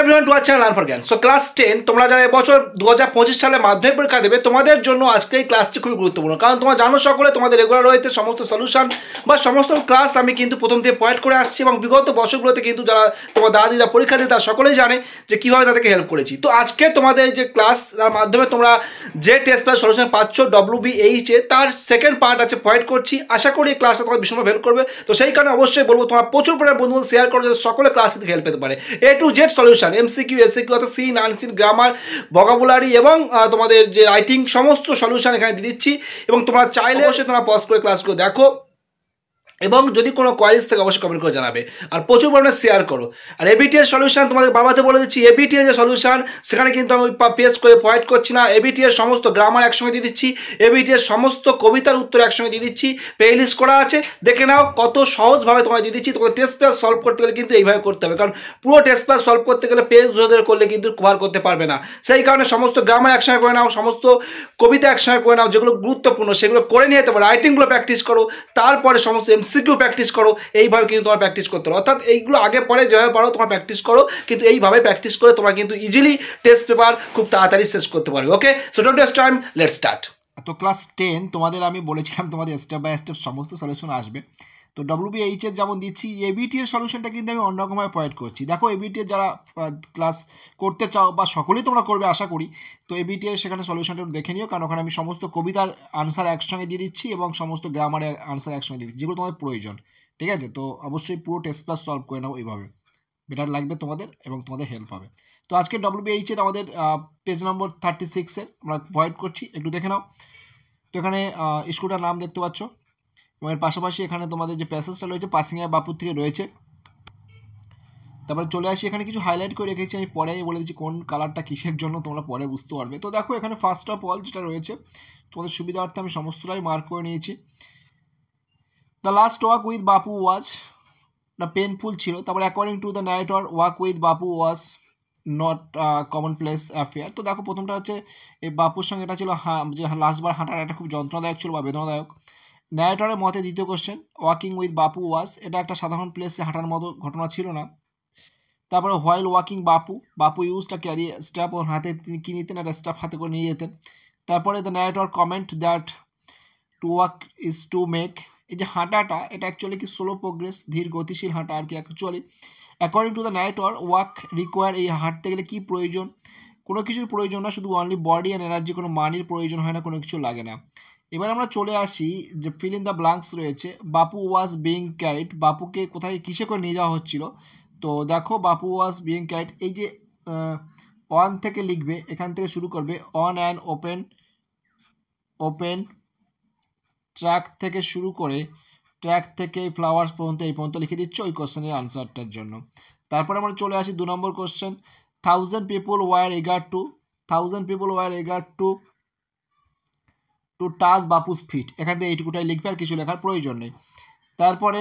Everyone to our channel learn for জ্ঞান। So class 10 তোমরা যারা এবছর 2025 সালে মাধ্যমিক পরীক্ষা দেবে তোমাদের জন্য আজকে এই ক্লাসটি খুবই গুরুত্বপূর্ণ, কারণ তোমরা জানো সকলে তোমাদের রেগুলার রয়েছে সমস্ত সলিউশন বা সমস্ত ক্লাস আমি কিন্তু প্রথম থেকে পয়েন্ট করে আসছি এবং বিগত বছরগুলোতে কিন্তু যারা তোমার দাদিরা পরীক্ষা দিতে তারা সকলেই জানে যে কীভাবে তাদেরকে হেল্প করেছি। তো আজকে তোমাদের যে ক্লাস তার মাধ্যমে তোমরা যে টেস্ট প্লাস সলিউশন পাচ্ছ WBH তার সেকেন্ড পার্ট আছে পয়েন্ট করছি। আশা করি এই ক্লাসটা তোমার ভীষণভাবে হেল্প করবে। তো সেই কারণে অবশ্যই বলবো তোমার প্রচুর পরিমাণে বন্ধু শেয়ার করো যাতে সকলে ক্লাস থেকে হেল্প পেতে পারে। A to Z solution MCQ SCQ অর্থাৎ সিন আনসিন গ্রামার ভোকাবুলারি এবং তোমাদের যে রাইটিং সমস্ত সলিউশন এখানে দিয়ে দিচ্ছি এবং তোমরা চাইলে অবশ্যই তোমরা পজ করে ক্লাসগুলো দেখো এবং যদি কোনো কোয়ারিজ থাকে অবশ্যই কমেন্ট করে জানাবে আর প্রচুর পরিমাণে শেয়ার করো। আর এবিটি এর সলিউশন তোমাদের বাবাতে বলে দিচ্ছি, এবিটি এর যে সলিউশন সেখানে কিন্তু আমি পেজ করে পয়েন্ট করছি না, এবিটি এর সমস্ত গ্রামার একসঙ্গে দিয়ে দিচ্ছি, এবিটি এর সমস্ত কবিতার উত্তর একসঙ্গে দিয়ে দিচ্ছি, প্লে লিস্ট করা আছে দেখে নাও কত সহজভাবে তোমায় দিয়ে দিচ্ছি। তোমাদের টেস্ট পেজ সলভ করতে গেলে কিন্তু এইভাবে করতে হবে, কারণ পুরো টেস্ট পেজ সলভ করতে গেলে পেজ ধরে করলে কিন্তু কভার করতে পারবে না। সেই কারণে সমস্ত গ্রামার একসঙ্গে করে নাও, সমস্ত কবিতা একসঙ্গে করে নাও, যেগুলো গুরুত্বপূর্ণ সেগুলো করে নিয়ে তবে রাইটিংগুলো প্র্যাকটিস করো, তারপরে সমস্ত MCQ প্র্যাকটিস করো। এইভাবে কিন্তু তোমার প্র্যাকটিস করতে হবে, অর্থাৎ এইগুলো আগে পরে যেভাবে পারো তোমার প্র্যাকটিস করো, কিন্তু এইভাবে প্র্যাকটিস করে তোমরা কিন্তু ইজিলি টেস্ট পেপার খুব তাড়াতাড়ি শেষ করতে পারবে। Okay, so don't waste time, let's start. তো ক্লাস 10 তোমাদের আমি বলেছিলাম তোমাদের স্টেপ বাই স্টেপ সমস্ত সলিউশন আসবে। তো WBH এর যেমন দিচ্ছি, এবিটি এর সলিউশনটা কিন্তু আমি অন্যরকমভাবে পয়েন্ট করছি। দেখো এবিটি এর যারা ক্লাস করতে চাও বা সকলেই তোমরা করবে আশা করি, তো এবিটি এর সেখানে সলিউশনটা দেখে নিও, কারণ ওখানে আমি সমস্ত কবিতার আনসার একসঙ্গে দিয়ে দিচ্ছি এবং সমস্ত গ্রামারের আনসার একসঙ্গে দিয়ে দিচ্ছি, যেগুলো তোমাদের প্রয়োজন। ঠিক আছে, তো অবশ্যই পুরো টেস্ট প্লাস সলভ করে নাও, এইভাবে বেটার লাগবে তোমাদের এবং তোমাদের হেল্প হবে। তো আজকে WBH এর আমাদের পেজ নম্বর 36-এর আমরা পয়েন্ট করছি, একটু দেখে নাও। তো এখানে স্কুলটার নাম দেখতে পাচ্ছ এবং এর পাশাপাশি এখানে তোমাদের যে প্যাসেজটা রয়েছে পাসিংয়া বাপুর থেকে রয়েছে। তারপরে চলে আসি, এখানে কিছু হাইলাইট করে রেখেছি, আমি পরে বলে দিচ্ছি কোন কালারটা কিসের জন্য, তোমরা পরে বুঝতে পারবে। তো দেখো এখানে ফার্স্ট অফ অল যেটা রয়েছে তোমাদের সুবিধার্থে আমি সমস্তটাই মার্ক করে নিয়েছি। The last walk with Bapu ওয়াজ না পেনফুল ছিল। তারপরে according to the narrator walk with Bapu was not common place affair. তো দেখো প্রথমটা হচ্ছে এই বাপুর সঙ্গে এটা ছিল যে লাস্টবার হাঁটার একটা খুব যন্ত্রণাদায়ক ছিল বা বেদনাদায়ক। ন্যারেটরের মতে দ্বিতীয় কোশ্চেন ওয়াকিং উইথ বাপু ওয়াজ, এটা একটা সাধারণ প্লেসে হাঁটার মতো ঘটনা ছিল না। তারপরে হোয়াইল ওয়াকিং বাপু ইউজটা ক্যারি স্ট্যাপ ওর হাতে তিনি কী নিতেন, একটা স্ট্যাপ হাতে করে নিয়ে যেতেন। তারপরে the narrator comment that to walk is to make, এই যে হাঁটাটা এটা অ্যাকচুয়ালি কি স্লো প্রোগ্রেস, ধীর গতিশীল হাঁটা আর কি। Actually according to the narrator walk require, এই হাঁটতে গেলে কী প্রয়োজন, কোনো কিছুর প্রয়োজন না, শুধু অনলি বডি অ্যান্ড এনার্জি, কোনো মানির প্রয়োজন হয় না, কোনো কিছু লাগে না। এবার আমরা চলে আসি যে ফিল ইন দ্য ব্ল্যাঙ্কস রয়েছে। বাপু ওয়াজ বিং ক্যারিড, বাপুকে কোথায় কিসে করে নিয়ে যাওয়া হচ্ছিল। তো দেখো বাপু ওয়াজ বিং ক্যারিড, এই যে অন থেকে লিখবে, এখান থেকে শুরু করবে অন অ্যান্ড ওপেন ট্র্যাক থেকে শুরু করে ট্র্যাক থেকে ফ্লাওয়ার্স পর্যন্ত এই পর্যন্ত লিখে দিচ্ছ ওই কোশ্চেনের আনসারটার জন্য। তারপরে আমরা চলে আসি 2 number question. 1000 people were eager to touch Bapu's feet, এখান থেকে এইটুকুটাই লিখবে আর কিছু লেখার প্রয়োজন নেই। তারপরে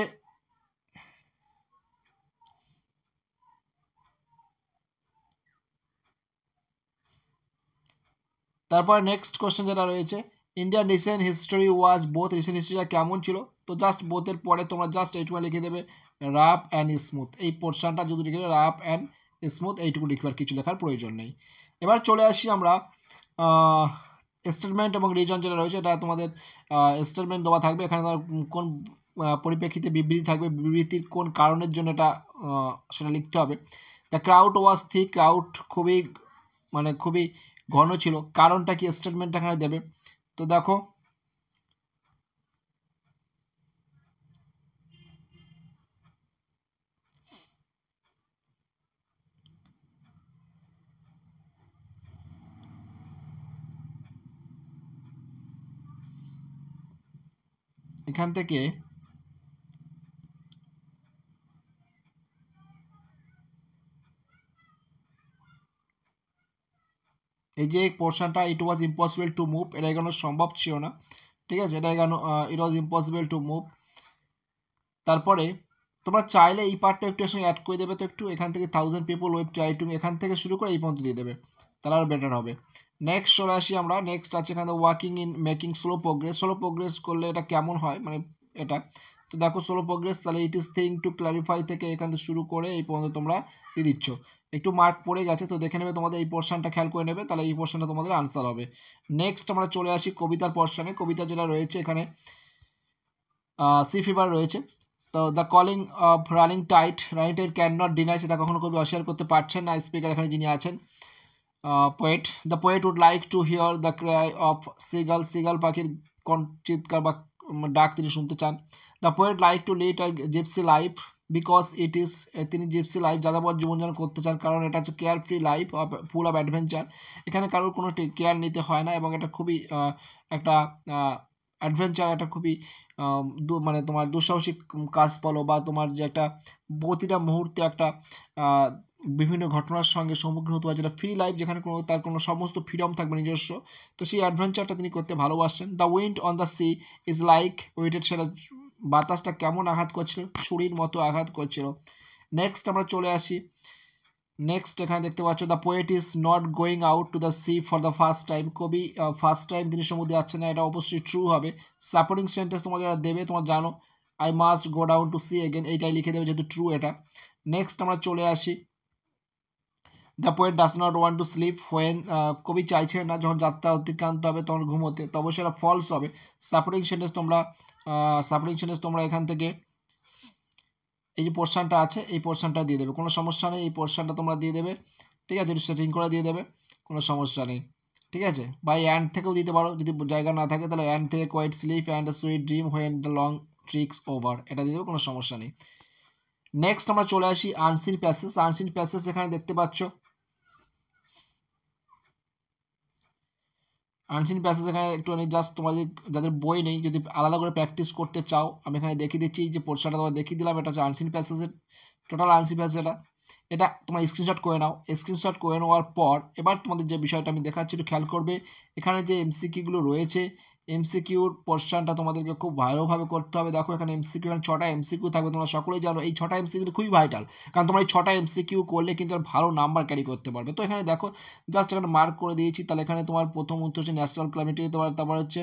নেক্সট কোশ্চেন যেটা রয়েছে, Indian recent history was both, recent হিস্ট্রিটা কেমন ছিল। তো জাস্ট বোথের পরে তোমরা জাস্ট এইটুকু লিখে দেবে রাফ অ্যান্ড স্মুথ, এই পোর্শনটা যদি লিখে দেবে রাফ অ্যান্ড স্মুথ, এইটুকু লিখবার কিছু লেখার প্রয়োজন নেই। এবার চলে আসি আমরা স্টেটমেন্ট এবং রিজন যেটা রয়েছে, এটা তোমাদের স্টেটমেন্ট দেওয়া থাকবে, এখানে তোমার কোন পরিপ্রেক্ষিতে বিবৃতি থাকবে, বিবৃতির কোন কারণের জন্য এটা সেটা লিখতে হবে। The crowd was thick, crowd খুবই ঘন ছিল, কারণটা কি স্টেটমেন্টটা এখানে দেবে। তো দেখো এখান থেকে এই যে পোর্শনটা ইট ওয়াজ ইম্পসিবল টু মুভ, এটা এখানে সম্ভব ছিল না। ঠিক আছে, এটা এখানে ইট ওয়াজ ইম্পসিবল টু মুভ। তারপরে তোমরা চাইলে এই পার্টটা একটু সঙ্গে অ্যাড করে দেবে, তো একটু এখান থেকে 1000 people ওয়েব ট্রাইটিং এখান থেকে শুরু করে এই পর্যন্ত দিয়ে দেবে, তাহলে আরও বেটার হবে। নেক্সট চলে আসি আমরা, নেক্সট আছে এখানে walking in making slow progress করলে এটা কেমন হয়, মানে এটা। তো দেখো স্লো প্রোগ্রেস, তাহলে it is thing to clarify থেকে এখান থেকে শুরু করে এই পর্যন্ত তোমরা দিয়ে দিচ্ছ। একটু মার্ক পড়ে গেছে, তো দেখে নেবে, তোমাদের এই পোর্শনটা খেয়াল করে নেবে, তাহলে এই পোর্শনটা তোমাদের আনসার হবে। নেক্সট আমরা চলে আসি কবিতার পোর্শনে। কবিতা যেটা রয়েছে এখানে সি ফিভার রয়েছে। তো the calling of running tide can not deny, সেটা কখনো কবি অস্বীকার করতে পারছেন না। স্পিকার এখানে যিনি আছেন poet, the poet would like to hear the cry of seagull, seagull পাখির চিৎকার বা ডাক তিনি শুনতে চান। The poet like to lead a gypsy life because it is, তিনি জিপসি লাইফ যাযাবর জীবনযাপন করতে চান, কারণ এটা হচ্ছে care free life full of adventure. এখানে কারোর কোনো কেয়ার নিতে হয় না, এবং এটা খুবই একটা অ্যাডভেঞ্চার, একটা খুবই মানে তোমার দুঃসাহসিক কাজ বলো, বা তোমার যে একটা প্রতিটা মুহূর্তে একটা বিভিন্ন ঘটনার সঙ্গে সম্মুখীন হতে হয়, যেটা ফ্রি লাইফ, যেখানে কোনো তার কোনো সমস্ত ফ্রিডম থাকবে নিজস্ব, তো সেই অ্যাডভেঞ্চারটা তিনি করতে ভালোবাসছেন। The wind on the sea is like weighted, সেটা বাতাসটা কেমন আঘাত করছিল, ছুরির মতো আঘাত করছিল। নেক্সট আমরা চলে আসি, নেক্সট এখানে দেখতে পাচ্ছ the poet is not going out to the sea for the first time, কবি ফার্স্ট টাইম তিনি সমুদ্রে যাচ্ছেন না, এটা অবশ্যই ট্রু হবে। সাপোর্টিং সেন্টেন্স তোমার যারা দেবে তোমার জানো, I must go down to sea again, এইটাই লিখে দেবে যেহেতু ট্রু এটা। নেক্সট আমরা চলে আসি the poet does not want to sleep when, কবি চাইছেন না যখন যাত্রা অতিক্রান্ত হবে তখন ঘুমোতে, তো অবশ্যই এটা ফলস হবে। সাপোর্টিং সেন্টেন্স তোমরা এখান থেকে এই যে পোর্শনটা আছে এই পোর্শনটা দিয়ে দেবে, কোনো সমস্যা নেই, এই পোর্শনটা তোমরা দিয়ে দেবে, ঠিক আছে, সেটিং করে দিয়ে দেবে, কোনো সমস্যা নেই, ঠিক আছে। বা অ্যান্ড থেকেও দিতে পারো, যদি জায়গা না থাকে তাহলে অ্যান্ড থেকে quiet sleep and sweet dream when the long tricks over, এটা দিয়ে দেবে, কোনো সমস্যা নেই। নেক্সট আমরা চলে আসি আনসিন প্যাসেজ। আনসিন প্যাসেজ এখানে দেখতে পাচ্ছ, আনসিন প্যাসেজ এখানে একটুখানি জাস্ট তোমাদের যাদের বই নেই, যদি আলাদা করে প্র্যাকটিস করতে চাও, আমি এখানে দেখিয়ে দিচ্ছি, যে পোর্শনটা তোমার দেখিয়ে দিলাম, এটা হচ্ছে আনসিন প্যাসেজের টোটাল আনসিন প্যাসেজ। এটা তোমরা স্ক্রিনশট করে নাও। স্ক্রিনশট করে নেওয়ার পর এবার তোমাদের যে বিষয়টা আমি দেখাচ্ছি একটু খেয়াল করবে, এখানে যে এমসিকিউগুলো রয়েছে, এমসিকিউর পোর্শনটা তোমাদেরকে খুব ভালোভাবে করতে হবে। দেখো এখানে এমসিকিউ, এখানে 6টা এমসিকিউ থাকবে, তোমরা সকলেই জানো এই 6টা এমসিকিউ কিন্তু খুবই ভাইটাল, কারণ তোমরা এই 6টা এমসিকিউ করলে কিন্তু আর ভালো নাম্বার ক্যারি করতে পারবে। তো এখানে দেখো জাস্ট এখানে মার্ক করে দিয়েছি, তাহলে এখানে তোমার প্রথম উত্তর হচ্ছে ন্যাচারাল ক্লাইমেটি, তারপর হচ্ছে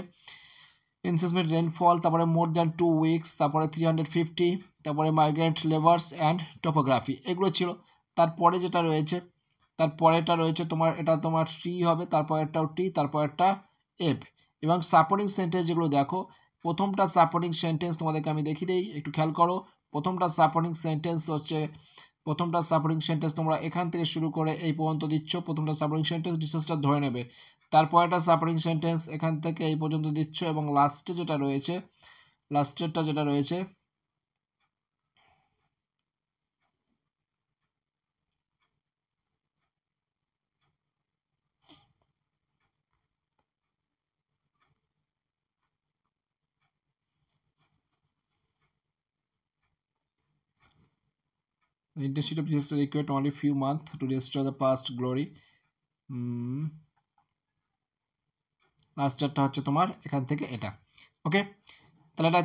ইনসেসমেন্ট রেনফল, তারপরে মোর দ্যান 2 উইকস, তারপরে 350, তারপরে মাইগ্রেন্ট লেবার্স অ্যান্ড টোপোগ্রাফি, এগুলো ছিল। তারপরে যেটা রয়েছে, তারপরেটা রয়েছে তোমার, এটা তোমার সি হবে, তারপরেরটাও টি, তারপরেরটা এফ। এবং সাপোর্টিং সেন্টেন্স যেগুলো দেখো, প্রথমটা সাপোর্টিং সেন্টেন্স তোমাদেরকে আমি দেখিয়ে দিই, একটু খেয়াল করো। প্রথমটা সাপোর্টিং সেন্টেন্স তোমরা এখান থেকে শুরু করে এই পর্যন্ত দিচ্ছ, প্রথমটা সাপোর্টিং সেন্টেন্স ডিসেন্সটা ধরে নেবে, তারপরেটা সাপোর্টিং সেন্টেন্স এখান থেকে এই পর্যন্ত দিচ্ছ, এবং লাস্টেরটা যেটা রয়েছে The intensity of disaster required only few months to restore the past glory. লাস্টারটা হচ্ছে তোমার এখান থেকে এটা, ওকে। তাহলে এটা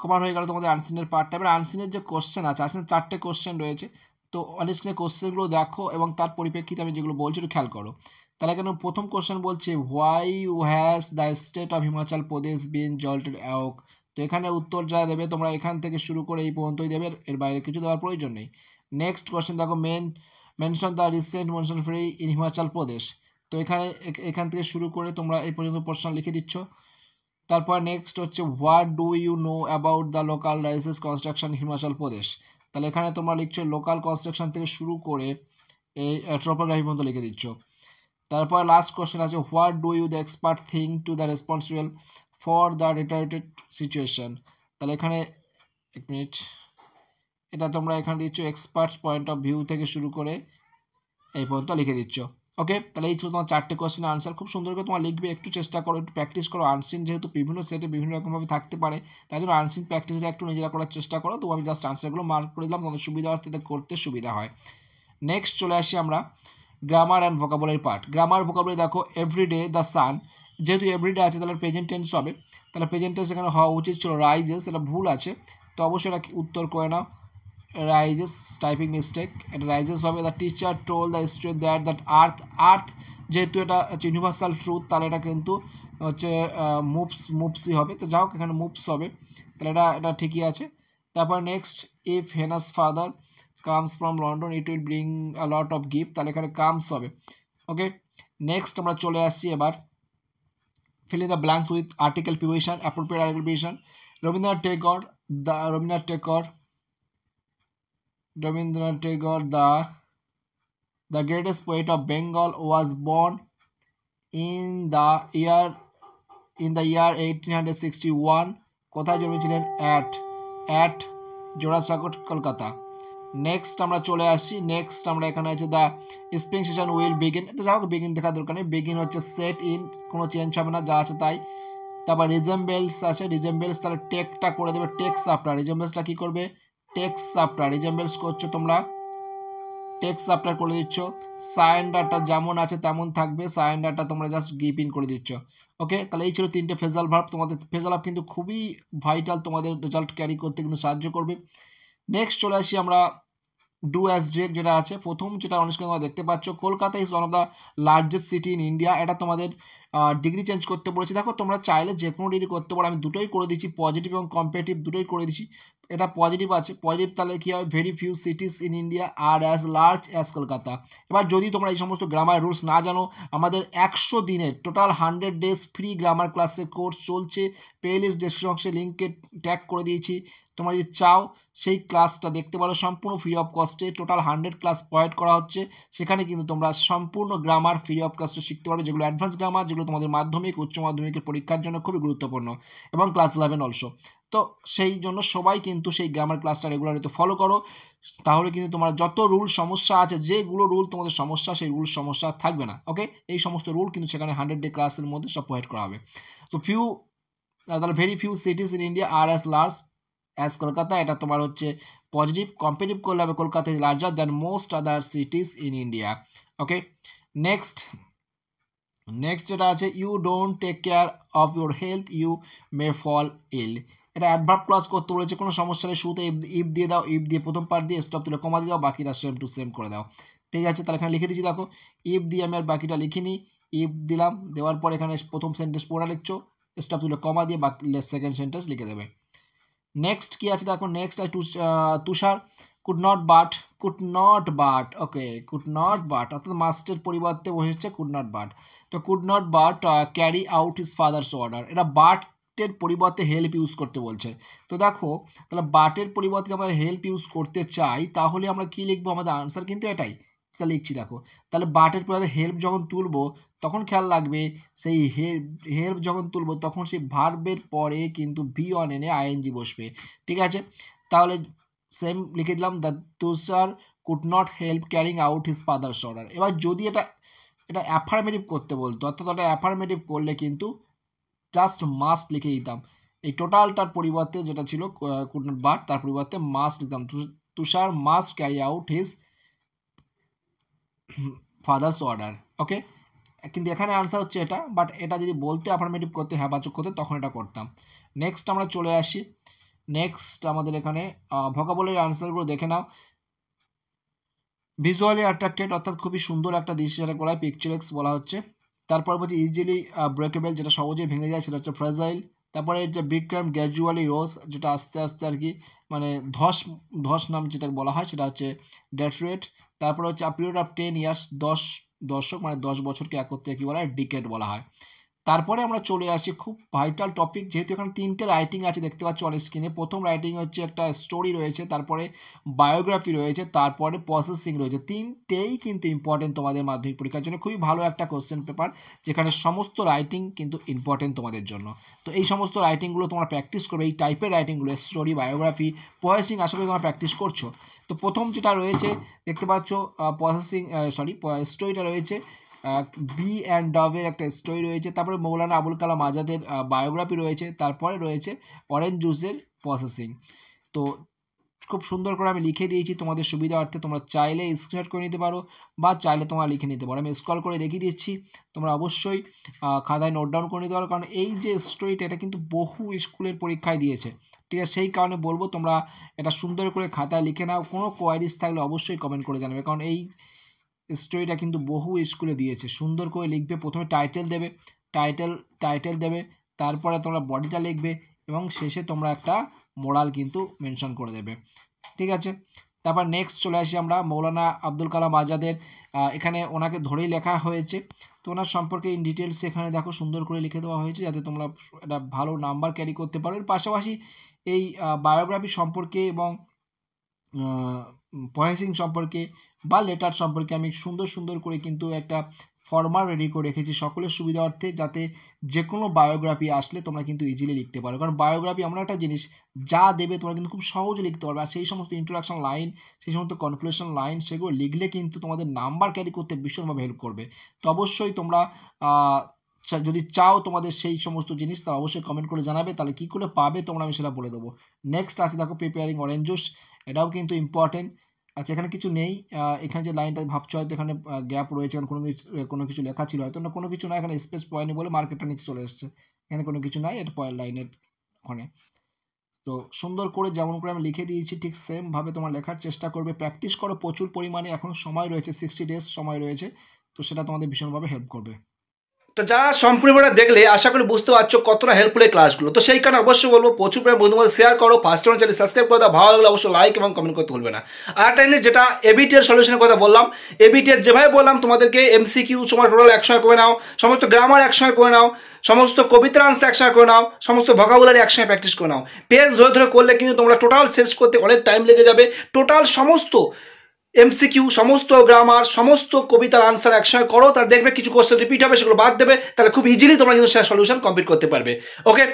কভার হয়ে গেল তোমাদের আনসিনের পার্টটা। এবার আনসিনের যে কোশ্চেন আছে, আনসিনের 4টে কোশ্চেন রয়েছে, তো অনস্ক্রিনে কোশ্চেনগুলো দেখো এবং তার পরিপ্রেক্ষিতে আমি যেগুলো বলছি একটু খেয়াল করো। তাহলে কেন প্রথম কোশ্চেন বলছে why has the state of Himachal Pradesh been jolted awake, তো এখানে উত্তর যা দেবে তোমরা এখান থেকে শুরু করে এই পর্যন্তই দেবে, এর বাইরে কিছু দেওয়ার প্রয়োজন নেই। নেক্সট কোশ্চেন দেখো, mention the recent monsoon free in Himachal Pradesh, তো এখান থেকে শুরু করে তোমরা এই পর্যন্ত প্রশ্ন লিখে দিচ্ছ। তারপর নেক্সট হচ্ছে what do you know about the local rises construction Himachal Pradesh, তাহলে এখানে তোমরা লিখছো লোকাল কনস্ট্রাকশন থেকে শুরু করে এই ট্রপোগ্রাফি পর্যন্ত লিখে দিচ্ছ। তারপর লাস্ট কোশ্চেন আছে what do you the expert think to the responsible for the deteriorated situation, তাহলে এখানে এক মিনিট, এটা তোমরা এখানে দিচ্ছ এক্সপার্টস পয়েন্ট অফ ভিউ থেকে শুরু করে এই পর্যন্ত লিখে দিচ্ছ, ওকে। তাহলে এই ছিল তোমার 4টে কোশ্চেনের আনসার, খুব সুন্দর করে তোমার লিখবে, একটু চেষ্টা করো, একটু প্র্যাকটিস করো। আনসিন যেহেতু বিভিন্ন সেটে বিভিন্ন রকমভাবে থাকতে পারে, তাই জন্য আনসিন প্র্যাকটিসটা একটু নিজেরা করার চেষ্টা করো। তো আমি জাস্ট আনসারগুলো মার্ক করে দিলাম, তোমাদের সুবিধার্থে করতে সুবিধা হয়। নেক্সট চলে আসি আমরা grammar and vocabulary part. Grammar vocabulary দেখো, এভরিডে দ্য সান, যেহেতু এভরিডে আছে তাহলে প্রেজেন্ট টেন্স হবে, তাহলে প্রেজেন্ট টেন্স এখানে হওয়া উচিত ছিল রাইজেস, এটা ভুল আছে, তো অবশ্যই এটা উত্তর করে নাও, রাইজেস, টাইপিং মিস্টেক, এটা রাইজেস হবে। The teacher told the student that earth যেহেতু এটা হচ্ছে ইউনিভার্সাল ট্রুথ, তাহলে এটা কিন্তু হচ্ছে মুভসই হবে, তো যাই হোক এখানে মুভস হবে, তাহলে এটা ঠিকই আছে। তারপর next, if Hena's father comes from London, it will bring a lot of gift, তাহলে এখানে কামস হবে। ওকে, নেক্সট আমরা চলে আসছি এবার fill in the blanks with article preposition, appropriate article preposition. Rabindranath Tagore, the greatest poet of Bengal, was born in the year 1861. কোথায় জন্মেছিলেন? at জোড়াসাঁকোট, Kolkata. Next আমরা চলে আসছি, নেক্সট আমরা এখানে আছে the spring session will begin, তো যাই হোক বিগিন দেখার দরকার নেই, বিগিন হচ্ছে সেট ইন, কোনো চেঞ্জ হবে না, যা আছে তাই। তারপর রিজেম্বেলস আছে, রিজেম্বেলস তাহলে টেকটা করে দেবে টেক্স আফটার, রিজেম্বেলসটা কী করবে? টেক্স আফটার, রিজেম্বেলস করছো তোমরা, টেক্স আফটার করে দিচ্ছ। সারেন্ডারটা যেমন আছে তেমন থাকবে, সারেন্ডারটা তোমরা জাস্ট গিভ ইন করে দিচ্ছ। ওকে, তাহলে এই ছিল 3টে ফ্রেজাল ভার্ব। তোমাদের ফ্রেজাল ভার্ব কিন্তু খুবই ভাইটাল, তোমাদের রেজাল্ট ক্যারি করতে কিন্তু সাহায্য করবে। নেক্সট চলে আসি আমরা ডু অ্যাজ ডিরেক্ট যেটা আছে, প্রথম যেটা অনেক তোমরা দেখতে পাচ্ছ, Kolkata is one of the largest city in India, এটা তোমাদের ডিগ্রি চেঞ্জ করতে বলেছি। দেখো তোমরা চাইলে যে কোনো ডিগ্রি করতে পারো, আমি দুটোই করে দিচ্ছি, পজিটিভ এবং কম্পারেটিভ দুটোই করে দিচ্ছি। এটা পজিটিভ আছে, পজিটিভ তাহলে কী হয়? Very few cities in India are as large as Kolkata. এবার যদি তোমরা এই সমস্ত গ্রামার রুলস না জানো, আমাদের 100 দিনের টোটাল 100 ডেজ ফ্রি গ্রামার ক্লাসের কোর্স চলছে, প্লেলিস্ট ডেসক্রিপশনে লিঙ্কে ট্যাগ করে দিয়েছি, তোমরা যদি চাও সেই ক্লাসটা দেখতে পারো, সম্পূর্ণ ফ্রি অফ কস্টে টোটাল 100 ক্লাস প্রোভাইড করা হচ্ছে। সেখানে কিন্তু তোমরা সম্পূর্ণ গ্রামার ফ্রি অফ কস্টে শিখতে পারো, যেগুলো অ্যাডভান্স গ্রামার, যেগুলো তোমাদের মাধ্যমিক উচ্চ মাধ্যমিকের পরীক্ষার জন্য খুবই গুরুত্বপূর্ণ, এবং ক্লাস 11 অলসো। তো সেই জন্য সবাই কিন্তু সেই গ্রামার ক্লাসটা রেগুলারলি ফলো করো, তাহলে কিন্তু তোমার যত রুল সমস্যা আছে, যেগুলো রুল তোমাদের সমস্যা, সেই রুল সমস্যা থাকবে না। ওকে, এই সমস্ত রুল কিন্তু সেখানে 100 ডে ক্লাসের মধ্যে সব প্রোভাইড করা হবে। তো তাহলে very few cities in India are as large as Kolkata, এটা তোমার হচ্ছে পজিটিভ। কম্পারেটিভ করলে হবে Kolkata is larger than most other cities in India. Okay, next যেটা আছে, you don't take care of your health you may fall ill, এটা adverb clause করতে বলেছে, কোনো সমস্যা নেই, শুরুতে ইফ দিয়ে দাও, ইফ দিয়ে প্রথম পার্ট দিয়ে স্টপ তুলে কমা দিয়ে দাও, বাকিটা সেম টু সেম করে দাও। ঠিক আছে, তাহলে এখানে লিখে দিচ্ছি, দেখো ইফ দিয়ে আমি আর বাকিটা লিখিনি, ইফ দিলাম, দেওয়ার পর এখানে প্রথম সেন্টেন্স পড়া লিখছো, স্টপ তুলে কমা দিয়ে বাকি সেকেন্ড সেন্টেন্স লিখে দেবে। নেক্সট কি আছে দেখো, নেক্সট আছে Tushar could not but, okay, could not but অর্থাৎ মাস্টের পরিবর্তে বসেছে কুড নট বাট, তো could not but carry out his father's order, এটা বাটের পরিবর্তে হেল্প ইউজ করতে বলছে। তো দেখো তাহলে বাটের পরিবর্তে আমরা হেল্প ইউজ করতে চাই, তাহলে আমরা কি লিখবো? আমাদের আনসার কিন্তু এটাই, সেটা লিখছি দেখো। তাহলে বাটের পরিবর্তে হেল্প যখন তুলবো, তখন খেয়াল রাখবে সেই হেল্প যখন তুলবো তখন সেই ভার্বের পরে কিন্তু V1 আইএনজি বসবে। ঠিক আছে, তাহলে সেম লিখে দিলাম, the Tushar could not help carrying out his father's order. এবার যদি এটা অ্যাফার্মেটিভ করতে বলতো, অর্থাৎ ওটা অ্যাফার্মেটিভ করলে কিন্তু জাস্ট মাস্ট লিখে দিতাম, এই টোটালটার পরিবর্তে যেটা ছিল কুড নট বাট, তার পরিবর্তে মাস্ট লিখতাম, Tushar must carry out his father's order. Okay, কিন্তু এখানে আনসার হচ্ছে এটা, বাট এটা যদি বলতে অ্যাফার্মেটিভ করতে, হ্যাঁ বাচক করতে, তখন এটা করতাম। নেক্সট আমরা চলে আসি, নেক্সট আমাদের এখানে ভোকাবুলারি আনসারগুলো দেখে নাও। ভিজুয়ালি অ্যাট্রাক্টেড অর্থাৎ খুবই সুন্দর একটা দৃশ্য, যেটা বলা হয় পিকচারেক্স বলা হচ্ছে। তারপর বলছে ইজিলি ব্রেকেবল, যেটা সহজেই ভেঙে যায়, সেটা হচ্ছে ফ্রেজাইল। তারপরে যে বিক্রাম গ্র্যাজুয়ালি রোজ, যেটা আস্তে আস্তে আর কি মানে ধস নাম যেটা বলা হয়, সেটা হচ্ছে ডেট্রুয়েট। তারপরে হচ্ছে পিরিয়ড অফ 10 ইয়ার্স, 10 দশক মানে 10 বছরকে একত্রে কি বলা হয়? ডিকেড বলা হয়। তারপরে আমরা চলে আসি খুব ভাইটাল টপিক, যেহেতু এখানে 3টে রাইটিং আছে দেখতে পাচ্ছ অন স্ক্রিনে। প্রথম রাইটিং হচ্ছে একটা স্টোরি রয়েছে, তারপরে বায়োগ্রাফি রয়েছে, তারপরে প্রসেসিং রয়েছে। 3টেই কিন্তু ইম্পর্টেন্ট তোমাদের মাধ্যমিক পরীক্ষার জন্য, খুবই ভালো একটা কোশ্চেন পেপার, যেখানে সমস্ত রাইটিং কিন্তু ইম্পর্টেন্ট তোমাদের জন্য। তো এই সমস্ত রাইটিংগুলো তোমরা প্র্যাকটিস করবে, এই টাইপের রাইটিংগুলো স্টোরি, বায়োগ্রাফি, প্রসেসিং, আশা করি তোমরা প্র্যাকটিস করছো। তো প্রথম যেটা রয়েছে দেখতে পাচ্ছ স্টোরিটা রয়েছে, বি অ্যান্ড ডভের একটা স্টোরি রয়েছে, তারপরে মৌলানা আবুল কালাম আজাদের বায়োগ্রাফি রয়েছে, তারপরে রয়েছে অরেঞ্জ জুসের প্রসেসিং। তো খুব সুন্দর করে আমি লিখে দিয়েছি তোমাদের সুবিধার্থে, তোমরা চাইলে স্ক্রিনশট করে নিতে পারো বা চাইলে তোমরা লিখে নিতে পারো। আমি স্ক্রল করে দেখিয়ে দিচ্ছি, তোমরা অবশ্যই খাতায় নোট ডাউন করে নিতে পারো, কারণ এই যে স্টোরিটা এটা কিন্তু বহু স্কুলের পরীক্ষায় দিয়েছে। ঠিক আছে, সেই কারণে বলবো তোমরা এটা সুন্দর করে খাতায় লিখে নাও। কোনো কোয়ারিজ থাকলে অবশ্যই কমেন্ট করে জানাবে, কারণ এই স্টোরিটা কিন্তু বহু স্কুলে দিয়েছে। সুন্দর করে লিখবে, প্রথমে টাইটেল দেবে, তারপরে তোমরা বডিটা লিখবে এবং শেষে তোমরা একটা মোরাল কিন্তু মেনশন করে দেবে। ঠিক আছে, তারপর নেক্সট চলে আসি আমরা মৌলানা আব্দুল কালাম আজাদের, এখানে ওনাকে ধরেই লেখা হয়েছে। তো ওনার সম্পর্কে ইন ডিটেলস এখানে দেখো সুন্দর করে লিখে দেওয়া হয়েছে যাতে তোমরা একটা ভালো নাম্বার ক্যারি করতে পারো। এর পাশাপাশি এই বায়োগ্রাফি সম্পর্কে এবং পয়েসিং সম্পর্কে বা লেটার সম্পর্কে আমি সুন্দর সুন্দর করে কিন্তু একটা ফর্মাট রেডি করে রেখেছি সকলের সুবিধার্থে, যাতে যে কোনো বায়োগ্রাফি আসলে তোমরা কিন্তু ইজিলি লিখতে পারো। কারণ বায়োগ্রাফি এমন একটা জিনিস যা দেবে তোমরা কিন্তু খুব সহজে লিখতে পারবে, আর সেই সমস্ত ইন্ট্রোডাকশন লাইন, সেই সমস্ত কনক্লুশন লাইন, সেগুলো লিখলে কিন্তু তোমাদের নাম্বার ক্যারি করতে ভীষণভাবে হেল্প করবে। তো অবশ্যই তোমরা যদি চাও তোমাদের সেই সমস্ত জিনিস, তা অবশ্যই কমেন্ট করে জানাবে, তাহলে কী করে পাবে তোমরা আমি সেটা বলে দেবো। নেক্সট আছে দেখো প্রিপেয়ারিং অরেঞ্জ জুস, এটাও কিন্তু ইম্পর্টেন্ট। আচ্ছা এখানে কিছু নেই, এখানে যে লাইনটা ভাবছো হয়তো এখানে গ্যাপ রয়েছে, কোনো কিছু লেখা ছিল হয়তো, না কোনো কিছু না, এখানে স্পেস পয়েন্ট বলে মার্কেটটা নিচে চলে এসছে, এখানে কোনো কিছু নাই, এটা পয়েন্ট লাইনের ওখানে। তো সুন্দর করে যেমন করে আমি লিখে দিয়েছি ঠিক সেমভাবে তোমার লেখার চেষ্টা করবে, প্র্যাকটিস করো প্রচুর পরিমাণে, এখন সময় রয়েছে 60 ডেজ সময় রয়েছে, তো সেটা তোমাদের ভীষণভাবে হেল্প করবে। তো যারা সম্পূর্ণটা দেখলে আশা করি বুঝতে পারছো কতটা হেল্পফুল এই ক্লাসগুলো। তো সেই কারণে অবশ্যই বলবো প্রচুর পরিমাণে বন্ধুদের শেয়ার করো, ফার্স্ট টাইম চ্যানেল সাবস্ক্রাইব করে দাও, ভালো লাগলে অবশ্যই লাইক এবং কমেন্ট করতে ভুলবে না। আর একটা জিনিস যেটা এবিটিএর সলিউশনের কথা বললাম, এবিটিএর যেভাবে বললাম তোমাদেরকে এমসিকিউ সময় টোটাল একসঙ্গে করে নাও, সমস্ত গ্রামার একসঙ্গে করে নাও, সমস্ত কবিতার আনসার একসঙ্গে করে নাও, সমস্ত ভোকাবুলারি একসঙ্গে প্র্যাকটিস করে নাও। পেজ ধরে ধরে করলে কিন্তু তোমরা টোটাল শেষ করতে অনেক টাইম লেগে যাবে। টোটাল সমস্ত এমসিকিউ, সমস্ত গ্রামার, সমস্ত কবিতার আনসার একসঙ্গে করো, তার দেখবে কিছু কোশ্চেন রিপিট হবে, সেগুলো বাদ দেবে, তাহলে খুব ইজিলি তোমরা কিন্তু সলিউশন কমপ্লিট করতে পারবে। ওকে।